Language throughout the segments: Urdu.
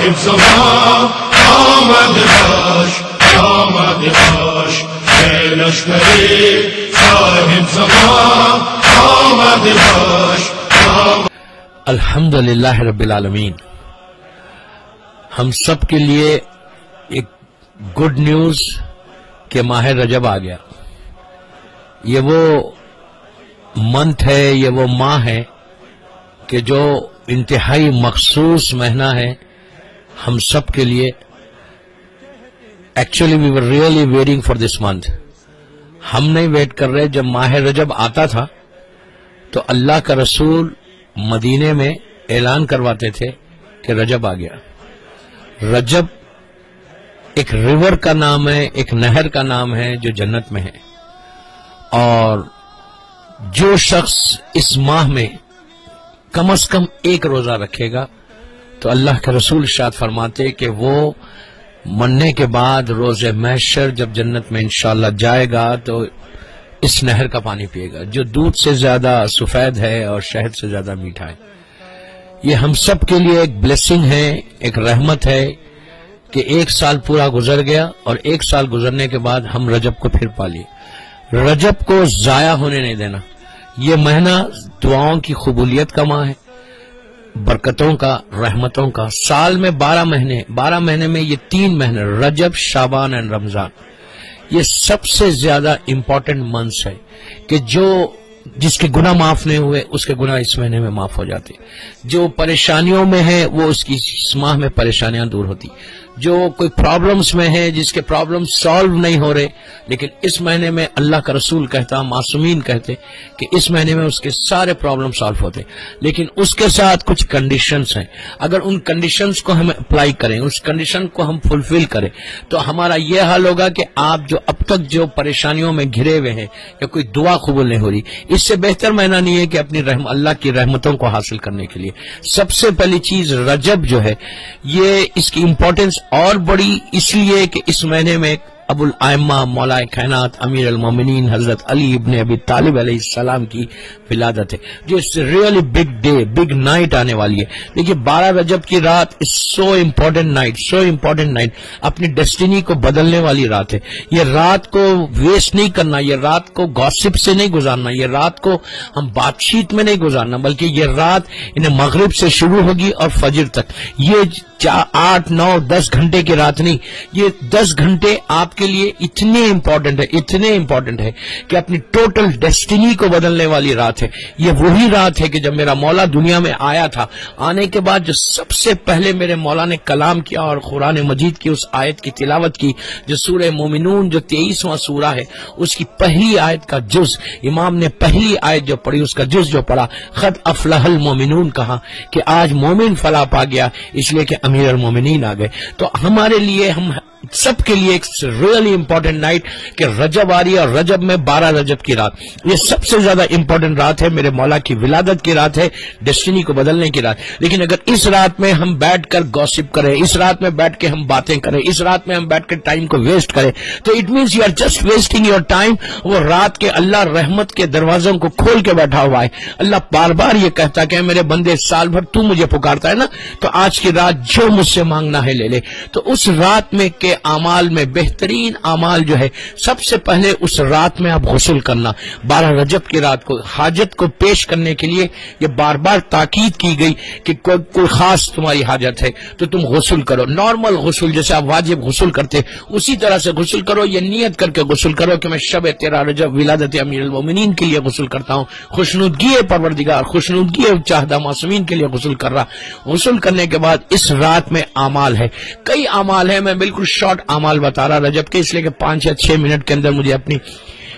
صاحب زمان آمد باش، آمد باش، اے لشکری صاحب زمان آمد باش. الحمدللہ رب العالمین. ہم سب کے لیے ایک گڈ نیوز کہ ماہ رجب آ گیا. یہ وہ منتھ ہے، یہ وہ ماہ ہے کہ جو انتہائی مخصوص مہینہ ہے ہم سب کے لیے. Actually we were really waiting for this month. ہم نہیں ویٹ کر رہے. جب ماہ رجب آتا تھا تو اللہ کا رسول مدینے میں اعلان کرواتے تھے کہ رجب آ گیا. رجب ایک ریور کا نام ہے، ایک نہر کا نام ہے جو جنت میں ہے. اور جو شخص اس ماہ میں کم از کم ایک روزہ رکھے گا تو اللہ کے رسول ارشاد فرماتے کہ وہ مرنے کے بعد روز محشر جب جنت میں انشاءاللہ جائے گا تو اس نہر کا پانی پیے گا جو دودھ سے زیادہ سفید ہے اور شہد سے زیادہ میٹھا ہے. یہ ہم سب کے لیے ایک بلیسنگ ہے، ایک رحمت ہے کہ ایک سال پورا گزر گیا اور ایک سال گزرنے کے بعد ہم رجب کو پھر پا لیے. رجب کو ضائع ہونے نہیں دینا. یہ مہینہ دعاؤں کی قبولیت کا ماہ ہے، برکتوں کا، رحمتوں کا. سال میں 12 مہینے میں یہ 3 مہینے رجب، شعبان اور رمضان، یہ سب سے زیادہ امپورٹنٹ منتھس ہے کہ جس کے گناہ معاف نہیں ہوئے اس کے گناہ اس مہینے میں معاف ہو جاتے. جو پریشانیوں میں ہے وہ اس کی اس ماہ میں پریشانیاں دور ہوتی. جو کوئی پرابلمز میں ہے، جس کے پرابلم سالو نہیں ہو رہے، لیکن اس مہینے میں اللہ کا رسول کہتا، معصومین کہتے کہ اس مہینے میں اس کے سارے پرابلم سالو ہوتے. لیکن اس کے ساتھ کچھ کنڈیشنز ہیں. اگر ان کنڈیشنز کو ہم اپلائی کریں، اس کنڈیشن کو ہم فلفل کریں تو ہمارا یہ حال ہوگا کہ آپ جو اب تک جو پریشانیوں میں گھرے ہوئے ہیں یا کوئی دعا قبول نہیں ہو رہی، اس سے بہتر مہینہ نہیں ہے کہ اپنی اللہ کی رحمتوں کو حاصل کرنے کے لیے. سب سے پہلی چیز رجب جو ہے، یہ اس کی امپورٹنس اور بڑی اس لیے کہ اس مہینے میں ابو الائمہ مولا کائنات امیر المومنین حضرت علی ابن ابی طالب علیہ السلام کی ولادت ہے، جو really big day, big night آنے والی ہے. دیکھیے 12 رجب کی رات از سو امپورٹنٹ نائٹ، اپنی ڈیسٹینی کو بدلنے والی رات ہے. یہ رات کو ویسٹ نہیں کرنا، یہ رات کو گاسپ سے نہیں گزارنا، یہ رات کو ہم بات چیت میں نہیں گزارنا، بلکہ یہ رات انہیں مغرب سے شروع ہوگی اور فجر تک. یہ 8، 9، 10 گھنٹے کی رات نہیں، یہ 10 گھنٹے آپ کے لیے اتنے امپورٹنٹ ہے کہ اپنی ٹوٹل ڈیسٹینی کو بدلنے والی رات ہے. یہ وہی رات ہے کہ جب میرا مولا دنیا میں آیا تھا، آنے کے بعد جو سب سے پہلے میرے مولا نے کلام کیا اور قرآن مجید کی اس آیت کی تلاوت کی جو سورہ مومنون جو 23واں سورہ ہے، اس کی پہلی آیت کا جز امام نے پہلی آیت جو پڑھی، اس کا جز جو پڑھا، قد افلح المومنون کہا کہ آج مومن فلاح پا گیا، اس لیے کہ امیر المومنین آ گئے. تو ہمارے لیے، ہم سب کے لیے ایک ریئلی امپورٹنٹ نائٹ کہ رجب آ رہی ہے، اور رجب میں 12 رجب کی رات، یہ سب سے زیادہ امپورٹنٹ رات ہے. میرے مولا کی ولادت کی رات ہے، ڈیسٹینی کو بدلنے کی رات. لیکن اگر اس رات میں ہم بیٹھ کر گوسپ کریں، اس رات میں بیٹھ کے ہم باتیں کریں، اس رات میں ہم بیٹھ کے ٹائم کو ویسٹ کریں، تو it means you are just wasting your time. وہ رات کے اللہ رحمت کے دروازوں کو کھول کے بیٹھا ہوا ہے. اللہ بار بار یہ کہتا کہ میرے بندے سال بھر تو مجھے پکارتا ہے نا، تو آج کی رات جو مجھ سے مانگنا ہے لے لے. تو اس رات میں کے اعمال میں بہترین اعمال جو ہے، سب سے پہلے اس رات میں آپ غسل کرنا. 12 رجب کی رات کو حاجت کو پیش کرنے کے لیے یہ بار بار تاکید کی گئی کہ کوئی خاص تمہاری حاجت ہے تو تم غسل کرو. نارمل غسل جیسے آپ واجب غسل کرتے اسی طرح سے غسل کرو. یہ نیت کر کے غسل کرو کہ میں شب 13 رجب ولادت امیر المومنین کے لیے غسل کرتا ہوں، خوشنودگی پروردگار، خوشنودگی چاہدہ معصومین کے لیے غسل کر رہا. غسل کرنے کے بعد اس رات میں اعمال ہے، کئی اعمال ہیں. میں بالکل شارٹ اعمال بتا رہا رجب کے، اس لیے کہ 5 یا 6 منٹ کے اندر مجھے اپنی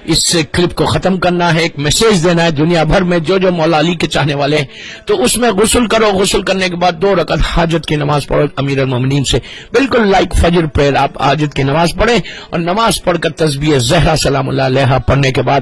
اس کلپ کو ختم کرنا ہے. ایک میسج دینا ہے دنیا بھر میں جو مولا علی کے چاہنے والے ہیں. تو اس میں غسل کرو، غسل کرنے کے بعد 2 رکعت حاجت کی نماز پڑھو امیر المومنین سے، بالکل لائک فجر پریئر. آپ حاجت کی نماز پڑھیں اور نماز پڑھ کر تسبیح زہرا سلام اللہ علیہا پڑھنے کے بعد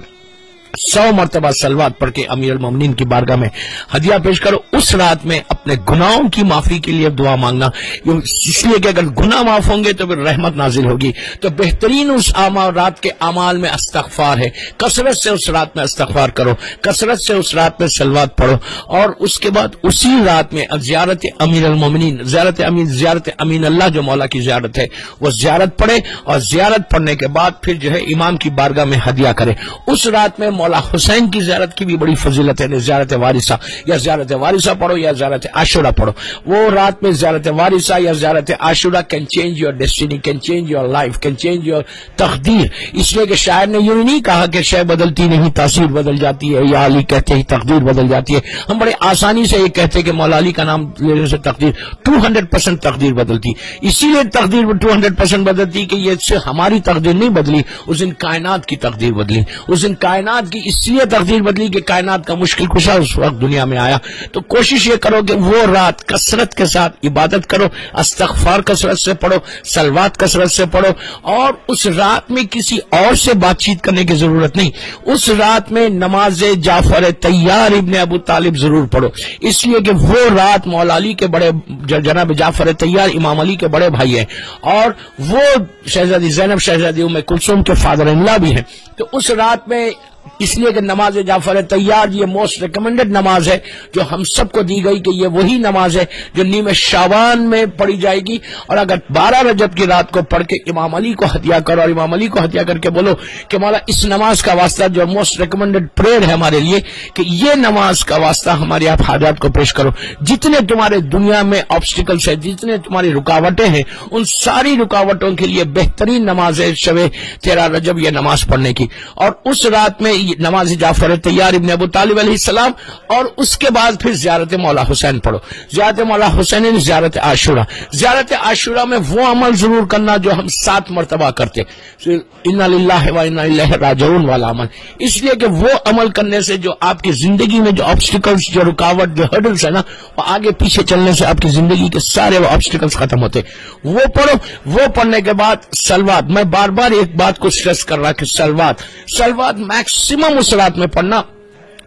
100 مرتبہ سلوات پڑھ کے امیر المومنین کی بارگاہ میں ہدیہ پیش کرو. اس رات میں اپنے گناہوں کی معافی کے لیے دعا مانگنا، اس لیے کہ اگر گناہ معاف ہوں گے تو پھر رحمت نازل ہوگی. تو بہترین اس رات کے اعمال میں استغفار ہے. کثرت سے اس رات میں استغفار کرو، کثرت سے اس رات میں سلوات پڑھو، اور اس کے بعد اسی رات میں زیارت امیر المومنین، زیارت امین اللہ جو مولا کی زیارت ہے، وہ زیارت پڑھے، اور زیارت پڑھنے کے بعد پھر جو ہے امام کی بارگاہ میں ہدیہ کرے. اس رات میں مولا حسین کی زیارت کی بھی بڑی فضیلت ہے. زیارت وارثہ، یا زیارت وارثہ پڑھو یا زیارت عاشورہ پڑھو. وہ رات میں زیارت وارثہ یا زیارت عاشورہ can change your destiny, can change your life, can change your تقدیر. اس لیے کہ شاعر نے یوں نہیں کہا کہ شے بدلتی نہیں تاثیر بدل جاتی ہے، یا علی کہتے ہی تقدیر بدل جاتی ہے. ہم بڑے آسانی سے یہ کہتے ہیں کہ مولا علی کا نام لینے سے تقدیر 200% تقدیر بدلتی. اسی لیے تقدیر 200% بدلتی کہ یہ سے ہماری تقدیر نہیں بدلی، اس دن کائنات کی تقدیر بدلی. اس دن کائنات کی اس لیے تقدیر بدلی کہ کائنات کا مشکل کشا اس وقت دنیا میں آیا. تو کوشش یہ کرو کہ وہ رات کثرت کے ساتھ عبادت کرو، استغفار کثرت سے پڑھو، سلوات کثرت سے پڑھو، اور اس رات میں کسی اور سے بات چیت کرنے کی ضرورت نہیں. اس رات میں نماز جعفر طیار ابن ابو طالب ضرور پڑھو، اس لیے کہ وہ رات مولا علی کے بڑے، جناب جعفر طیار امام علی کے بڑے بھائی ہیں، اور وہ شہزادی زینب شہزادی ام کلثوم کے فادر ان لا بھی ہیں. تو اس رات میں اس لیے کہ نماز جعفر طیار یہ موسٹ ریکمینڈڈ نماز ہے جو ہم سب کو دی گئی، کہ یہ وہی نماز ہے جو نیم شعبان میں پڑھی جائے گی. اور اگر 12 رجب کی رات کو پڑھ کے امام علی کو ہدیہ کرو، اور امام علی کو ہدیہ کر کے بولو کہ مولا اس نماز کا واسطہ جو موسٹ ریکمینڈڈ پریئر ہے ہمارے لیے، کہ یہ نماز کا واسطہ ہمارے آپ حاجات کو پیش کرو. جتنے تمہارے دنیا میں آبسٹیکلس ہیں، جتنے تمہاری رکاوٹیں ہیں، ان ساری رکاوٹوں کے لیے بہترین نماز ہے شب 13 رجب یہ نماز پڑھنے کی. اور اس رات میں نماز جعفر طیار ابن ابو طالب علیہ السلام، اور اس کے بعد پھر زیارت مولا حسین پڑھو. زیارت مولا حسین، زیارت عاشورہ. زیارت عاشورہ میں وہ عمل ضرور کرنا جو ہم 7 مرتبہ کرتے، انا للہ و انا الیہ راجعون والا عمل. اس لیے کہ وہ عمل کرنے سے جو آپ کی زندگی میں جو آبسٹیکلز، جو رکاوٹ، جو ہرڈلز ہے نا، وہ آگے پیچھے چلنے سے آپ کی زندگی کے سارے وہ آبسٹیکلز ختم ہوتے. وہ پڑھو. وہ پڑھنے کے بعد سلوات. میں بار بار ایک بات کو اسٹریس کر رہا کہ سلوات میکسیمم اس رات میں پڑھنا،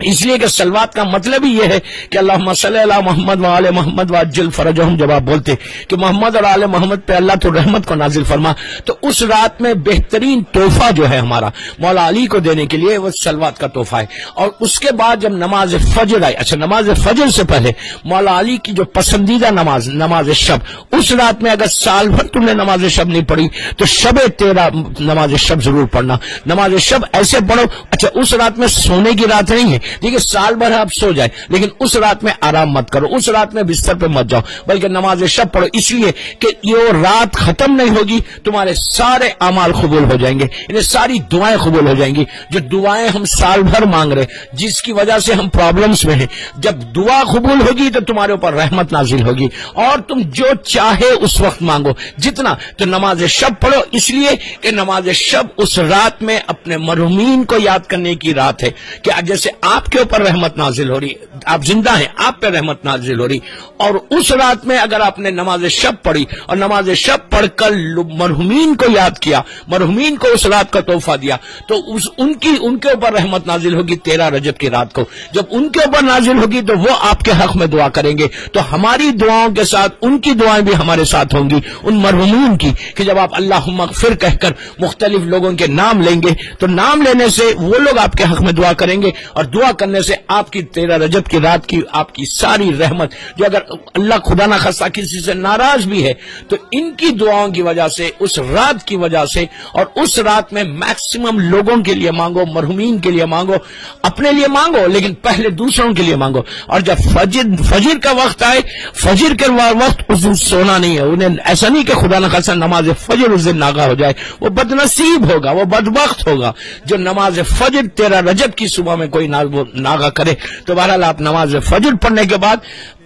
اس لیے کہ سلوات کا مطلب ہی یہ ہے کہ اللہم صلی علی محمد و آل محمد وعجل فرجہم. جب آپ بولتے کہ محمد اور آل محمد پہ اللہ تو رحمت کو نازل فرما، تو اس رات میں بہترین تحفہ جو ہے ہمارا مولا علی کو دینے کے لیے وہ سلوات کا تحفہ ہے. اور اس کے بعد جب نماز فجر آئی، اچھا نماز فجر سے پہلے مولا علی کی جو پسندیدہ نماز شب، اس رات میں اگر سال بھر تم نے نماز شب نہیں پڑھی تو شب 13 نماز شب ضرور پڑھنا. نماز شب ایسے پڑھو، اچھا اس رات میں سونے کی رات نہیں ہے، دیکھیے سال بھر آپ سو جائے، لیکن اس رات میں آرام مت کرو، اس رات میں بستر پہ مت جاؤ، بلکہ نماز شب پڑھو. اس لیے کہ یہ رات ختم نہیں ہوگی، تمہارے سارے اعمال قبول ہو جائیں گے، انہیں ساری دعائیں قبول ہو جائیں گی. جو دعائیں ہم سال بھر مانگ رہے، جس کی وجہ سے ہم پرابلمز میں ہیں، جب دعا قبول ہوگی تو تمہارے اوپر رحمت نازل ہوگی، اور تم جو چاہے اس وقت مانگو جتنا. تو نماز شب پڑھو، اس لیے کہ نماز شب اس رات میں اپنے مرحومین کو یاد کرنے کی رات ہے، کہ جیسے آپ کے اوپر رحمت نازل ہو رہی، آپ زندہ ہیں، آپ پہ رحمت نازل ہو رہی. اور اس رات میں اگر آپ نے نماز شب پڑھی اور نماز شب پڑھ کر مرحومین کو یاد کیا، مرحومین کو اس رات کا تحفہ دیا، تو ان کے اوپر رحمت نازل ہوگی 13 رجب کی رات کو. جب ان کے اوپر نازل ہوگی تو وہ آپ کے حق میں دعا کریں گے، تو ہماری دعاؤں کے ساتھ ان کی دعائیں بھی ہمارے ساتھ ہوں گی، ان مرحومین کی. کہ جب آپ اللہم اغفر کہہ کر مختلف لوگوں کے نام لیں گے تو نام لینے سے وہ لوگ آپ کے حق میں دعا کریں گے، اور دعا کرنے سے آپ کی 13 رجب کی رات کی آپ کی ساری رحمت، جو اگر اللہ خدا نہ خواستہ کسی سے ناراض بھی ہے تو ان کی دعاؤں کی وجہ سے، اس رات کی وجہ سے، اور اس رات میں میکسیمم لوگوں کے لیے مانگو، مرحومین کے لیے مانگو، اپنے لیے مانگو لیکن پہلے دوسروں کے لیے مانگو. اور جب فجر کا وقت آئے، فجر کے وقت اس دن سونا نہیں ہے. انہیں ایسا نہیں کہ خدا نہ خواستہ نماز فجر اس دن ناغا ہو جائے، وہ بدنصیب ہوگا، وہ بدبخت ہوگا جو نماز فجر 13 رجب کی صبح میں کوئی ناغا کرے. تو بہرحال آپ نماز فجر پڑھنے کے بعد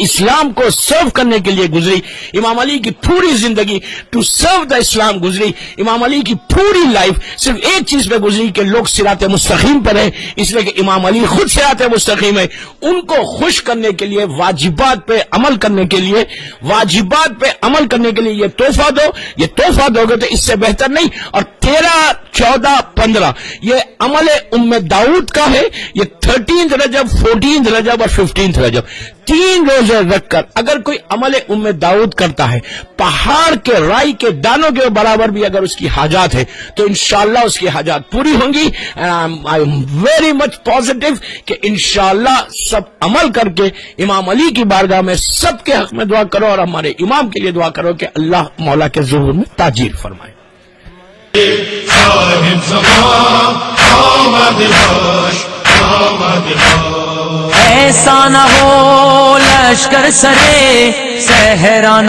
اسلام کو سرو کرنے کے لیے گزری. امام علی کی پوری زندگی ٹو سرو دا اسلام گزری. امام علی کی پوری لائف صرف ایک چیز پہ گزری کہ لوگ صراط مستقیم پر ہیں، اس لیے کہ امام علی خود صراط مستقیم ہے. ان کو خوش کرنے کے لیے، واجبات پہ عمل کرنے کے لیے، واجبات پہ عمل کرنے کے لیے یہ تحفہ دو. یہ تحفہ دو گے تو اس سے بہتر نہیں. اور 13، 14، 15 یہ عمل داؤد کا ہے. یہ 13 رجب، 14 رجب اور 15 رجب 3 روزے رکھ کر اگر کوئی عمل داؤد کرتا ہے، پہاڑ کے رائی کے دانوں کے برابر بھی اگر اس کی حاجات ہے تو انشاءاللہ اس کی حاجات پوری ہوں گی. I am very much positive کہ انشاءاللہ سب عمل کر کے امام علی کی بارگاہ میں سب کے حق میں دعا کرو اور ہمارے امام کے لیے دعا کرو کہ اللہ مولا کے ظہور میں تاجیر فرمائے. صاحب زمان آمد باش، آمد باش. ایسا نہ ہو لشکر سرے صحرا